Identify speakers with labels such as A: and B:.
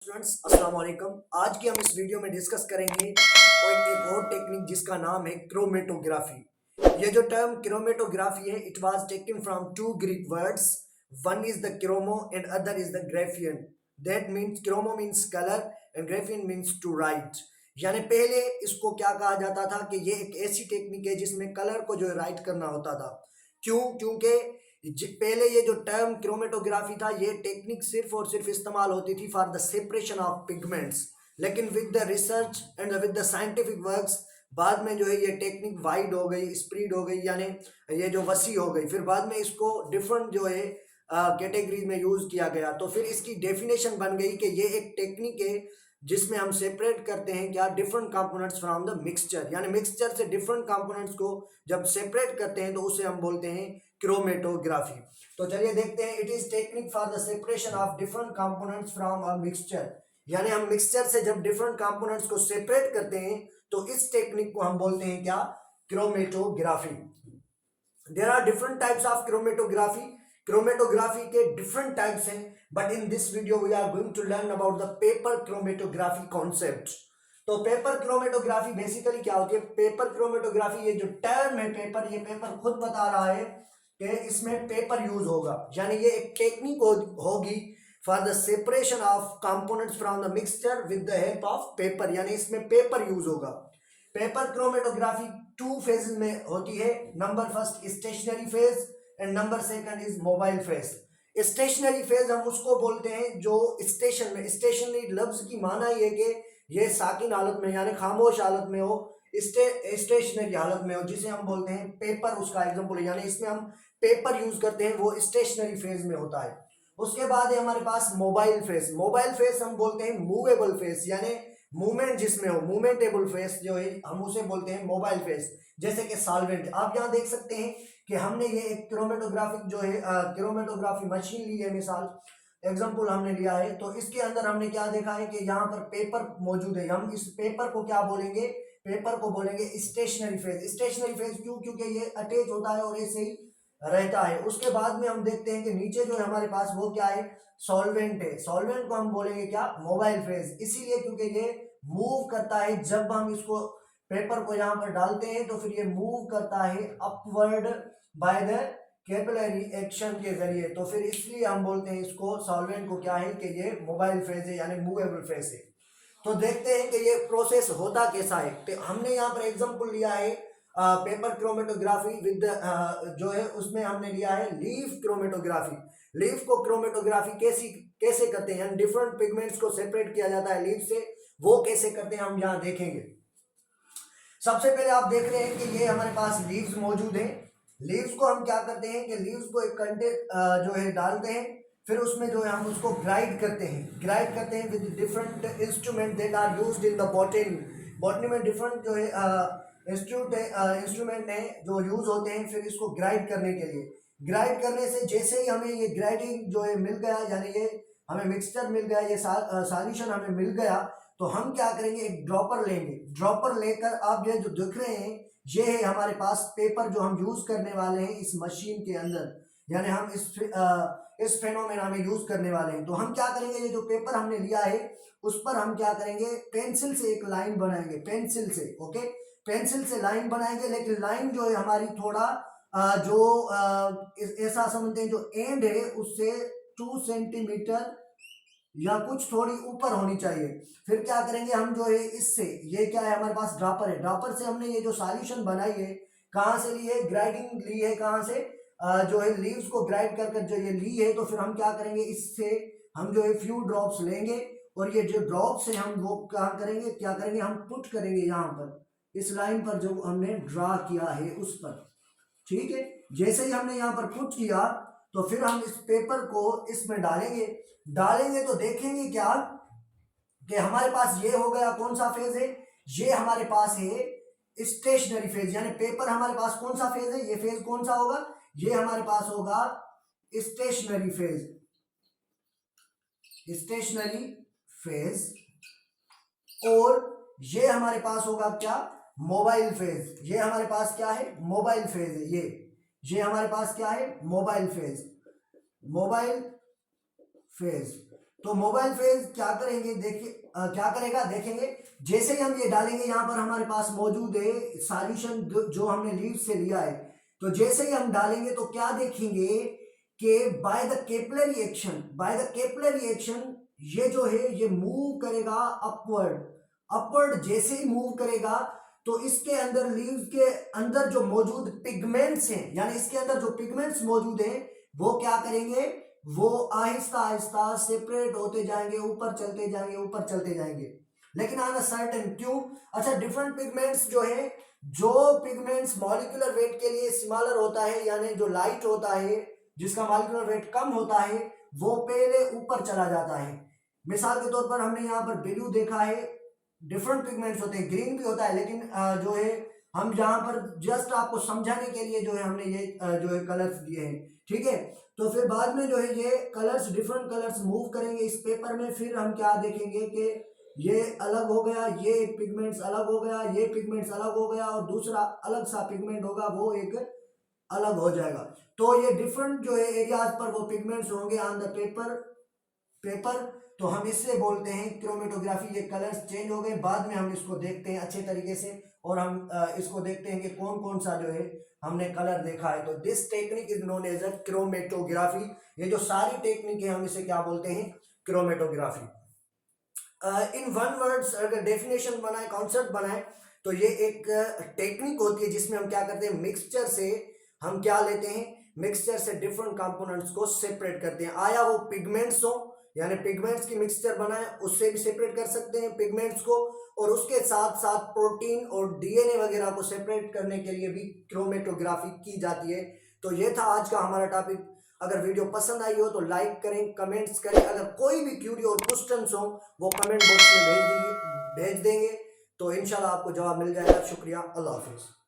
A: Students अस्सलाम वालेकुम। आज की हम इस वीडियो में डिस्कस करेंगे एक और टेक्निक जिसका नाम है क्रोमेटोग्राफी। ये जो टर्म क्रोमेटोग्राफी है, it was taken from two Greek words. One is the chromo and other is the graphein. That means chromo means colour and graphein means to write. यानी पहले इसको क्या कहा जाता था कि ये एक ऐसी टेक्निक है जिसमें कलर को जो है राइट करना होता था। क्योंकि पहले ये जो टर्म क्रोमेटोग्राफी था, ये टेक्निक सिर्फ और सिर्फ इस्तेमाल होती थी for the separation of pigments. लेकिन with the research and with the scientific works बाद में जो है ये टेक्निक वाइड हो गई, स्प्रीड हो गई, यानी ये जो वसी हो गई। फिर बाद में इसको डिफरेंट जो है कैटेगरीज में यूज किया गया। तो फिर इसकी डेफिनेशन बन गई कि ये एक टेक्निक है जिसमें हम सेपरेट करते हैं क्या, different components from the mixture. यानी मिक्सचर से डिफरेंट कंपोनेंट्स को जब सेपरेट करते हैं तो उसे हम बोलते हैं क्रोमेटोग्राफी। तो चलिए देखते हैं। It is technique for the separation of different components from a mixture. यानी हम मिक्सचर से जब डिफरेंट कंपोनेंट्स को सेपरेट करते हैं तो इस टेक्निक को हम बोलते हैं क्या, chromatography. There are different types of chromatography. Chromatography के डिफरेंट टाइप्स हैं, but in this video we are going to learn about the paper chromatography concept. तो पेपर क्रोमेटोग्राफी बेसिकली क्या होती है? पेपर क्रोमेटोग्राफी, ये जो टर्म है पेपर, ये पेपर खुद बता रहा है कि इसमें पेपर यूज होगा। यानी ये एक टेक्निक होगी for the separation of components from the mixture with the help of paper. यानी इसमें पेपर यूज होगा। पेपर क्रोमेटोग्राफी टू फेज में होती है। Number first stationary phase and number second is mobile phase. Stationary phase हम उसको बोलते हैं जो स्टेशन में, स्टेशनरी लफ्ज की माना ही है कि ये साकिन हालत में यानी खामोश हालत में हो, स्टेशनरी हालत में हो, जिसे हम बोलते हैं पेपर, उसका एग्जांपल है। यानी इसमें हम पेपर यूज करते हैं, वो स्टेशनरी फेज में होता है। उसके बाद है हमारे पास मोबाइल फेज। मोबाइल फेज हम बोलते हैं मूवेबल फेज, यानी मूवमेंट जिसमें हो, मूवमेंटेबल फेस जो है हम उसे बोलते हैं मोबाइल फेस। जैसे कि सॉल्वेंट, आप यहाँ देख सकते हैं कि हमने ये एक क्रोमेटोग्राफिक जो है क्रोमेटोग्राफी मशीन ली है, मिसाल एग्जांपल हमने लिया है। तो इसके अंदर हमने क्या देखा है कि यहाँ पर पेपर मौजूद है। हम इस पेपर को क्या बोलेंगे? पेपर को बोलेंगे स्टेशनरी फेज। स्टेशनरी फेज क्यों? क्योंकि ये अटैच होता है और ऐसे ही रहता है। उसके बाद में हम देखते हैं कि नीचे जो है हमारे पास वो क्या है, सॉल्वेंट है। सॉल्वेंट को हम बोलेंगे क्या, मोबाइल फेज। इसीलिए क्योंकि ये मूव करता है, जब हम इसको पेपर को यहाँ पर डालते हैं तो फिर ये मूव करता है upward by the capillary action के जरिए। तो फिर इसलिए हम बोलते हैं इसको, सॉल्वेंट को क्या है कि ये मोबाइल फेज है यानी मूवेबल फेज है। तो देखते हैं कि ये प्रोसेस होता कैसा है। तो हमने यहाँ पर एग्जांपल लिया है पेपर क्रोमेटोग्राफी विद जो है उसमें हमने लिया है लीफ क्रोमेटोग्राफी। लीफ को क्रोमेटोग्राफी कैसे करते हैं, डिफरेंट पिगमेंट्स को सेपरेट किया जाता है लीफ से, वो कैसे करते हैं हम यहाँ देखेंगे। सबसे पहले आप देख रहे हैं कि ये हमारे पास लीव्स मौजूद हैं। लीव्स को हम क्या करते हैं कि लीव्स को एक कंटे जो है डालते हैं, फिर उसमें जो है हम उसको ग्राइंड करते हैं with different instrument that are used in the botany. Botany में डिफरेंट जो है इंस्ट्रूमेंट हैं जो यूज होते हैं फिर इसको ग्राइंड करने के लिए। ग्राइंड करने से जैसे ही हमें ये ग्राइंडिंग जो है मिल गया, यानी ये हमें मिक्सचर मिल गया, ये सॉल्यूशन हमें मिल गया, तो हम क्या करेंगे, एक ड्रॉपर लेंगे। ड्रॉपर लेकर आप ये जो देख रहे हैं ये है हमारे पास पेपर जो हम यूज करने वाले हैं इस मशीन के अंदर, यानी हम इस फेनोमेना में यूज करने वाले हैं। तो हम क्या करेंगे, ये जो पेपर हमने लिया है उस पर हम क्या करेंगे, पेंसिल से एक लाइन बनाएंगे, पेंसिल से, ओके, पेंसिल से लाइन बनाएंगे। लेकिन लाइन जो है हमारी थोड़ा ऐसा समझते हैं जो एंड है उससे 2 सेंटीमीटर या कुछ थोड़ी ऊपर होनी चाहिए। फिर क्या करेंगे हम जो है इससे, ये क्या है हमारे पास ड्रॉपर है, ड्रॉपर से हमने ये जो सॉल्यूशन बनाई है कहाँ से ली है, ग्राइंडिंग ली है, कहाँ से जो है लीव्स को ग्राइंड कर जो ये ली है। तो फिर हम क्या करेंगे, इससे हम जो है फ्यू ड्रॉप्स लेंगे और ये जो ड्रॉप्स है हम वो क्या करेंगे हम पुट करेंगे यहाँ पर इस लाइन पर जो हमने ड्रा किया है उस पर, ठीक है। जैसे ही हमने यहाँ पर पुट किया तो फिर हम इस पेपर को इसमें डालेंगे तो देखेंगे क्या कि हमारे पास ये हो गया, कौन सा फेज है, ये हमारे पास है स्टेशनरी फेज। यानी पेपर हमारे पास कौन सा फेज है, ये फेज कौन सा होगा, ये हमारे पास होगा स्टेशनरी फेज, स्टेशनरी फेज। और ये हमारे पास होगा क्या, मोबाइल फेज। ये हमारे पास क्या है, मोबाइल फेज है। ये हमारे पास क्या है, मोबाइल फेज, मोबाइल फेज। तो मोबाइल फेज क्या करेंगे, देखिए क्या करेगा देखेंगे। जैसे ही हम ये डालेंगे यहाँ पर हमारे पास मौजूद है सॉल्यूशन जो हमने लीव से लिया है। तो जैसे ही हम डालेंगे तो क्या देखेंगे कि बाय द केपलर रिएक्शन ये जो है ये मूव करेगा अपवर्ड जैसे ही मूव करेगा तो इसके अंदर लीव्स के अंदर जो मौजूद पिगमेंट्स हैं, यानी इसके अंदर जो पिगमेंट्स मौजूद हैं वो क्या करेंगे, वो आहिस्ता आहिस्ता सेपरेट होते जाएंगे, ऊपर चलते जाएंगे। लेकिन आना सर्टेन क्यों, अच्छा डिफरेंट पिगमेंट्स जो है, जो पिगमेंट्स मॉलिक्यूलर वेट के लिए स्मॉलर होता है यानी जो लाइट होता है जिसका मॉलिक्यूलर वेट कम होता है वो पहले ऊपर चला जाता है। मिसाल के तौर पर हमने यहाँ पर ब्लू देखा है, डिफरेंट पिगमेंट्स होते हैं, ग्रीन भी होता है, लेकिन जो है हम यहाँ पर जस्ट आपको समझाने के लिए जो है हमने ये जो है कलर्स दिए हैं, ठीक है। तो फिर बाद में जो है ये कलर्स डिफरेंट कलर्स मूव करेंगे इस पेपर में, फिर हम क्या देखेंगे कि ये अलग हो गया, ये एक पिगमेंट्स अलग हो गया, ये पिगमेंट्स अलग हो गया और दूसरा अलग सा पिगमेंट होगा वो एक अलग हो जाएगा। तो ये डिफरेंट जो है एरियाज पर वो पिगमेंट्स होंगे ऑन द पेपर। तो हम इससे बोलते हैं क्रोमेटोग्राफी। ये कलर्स चेंज हो गए, बाद में हम इसको देखते हैं अच्छे तरीके से और हम इसको देखते हैं कि कौन कौन सा जो है हमने कलर देखा है। तो this technique is known as a chromatography. ये जो सारी टेक्निक है हम इसे क्या बोलते हैं, क्रोमेटोग्राफी। इन वन वर्ड्स अगर डेफिनेशन बनाए, कॉन्सेप्ट बनाए, तो ये एक टेक्निक होती है जिसमें हम क्या करते हैं, मिक्सचर से हम क्या लेते हैं, मिक्सचर से डिफरेंट कंपोनेंट्स को सेपरेट करते हैं। आया वो पिगमेंट्स हो यानी पिगमेंट्स की मिक्सचर बनाए उससे भी सेपरेट कर सकते हैं पिगमेंट्स को, और उसके साथ साथ प्रोटीन और डीएनए वगैरह को सेपरेट करने के लिए भी क्रोमेटोग्राफी की जाती है। तो ये था आज का हमारा टॉपिक। अगर वीडियो पसंद आई हो तो लाइक करें, कमेंट्स करें, अगर कोई भी क्यूरी और क्वेश्चंस हो वो कमेंट बॉक्स में भेज देंगे तो इंशाल्लाह आपको जवाब मिल जाएगा। शुक्रिया, अल्लाह हाफिज़।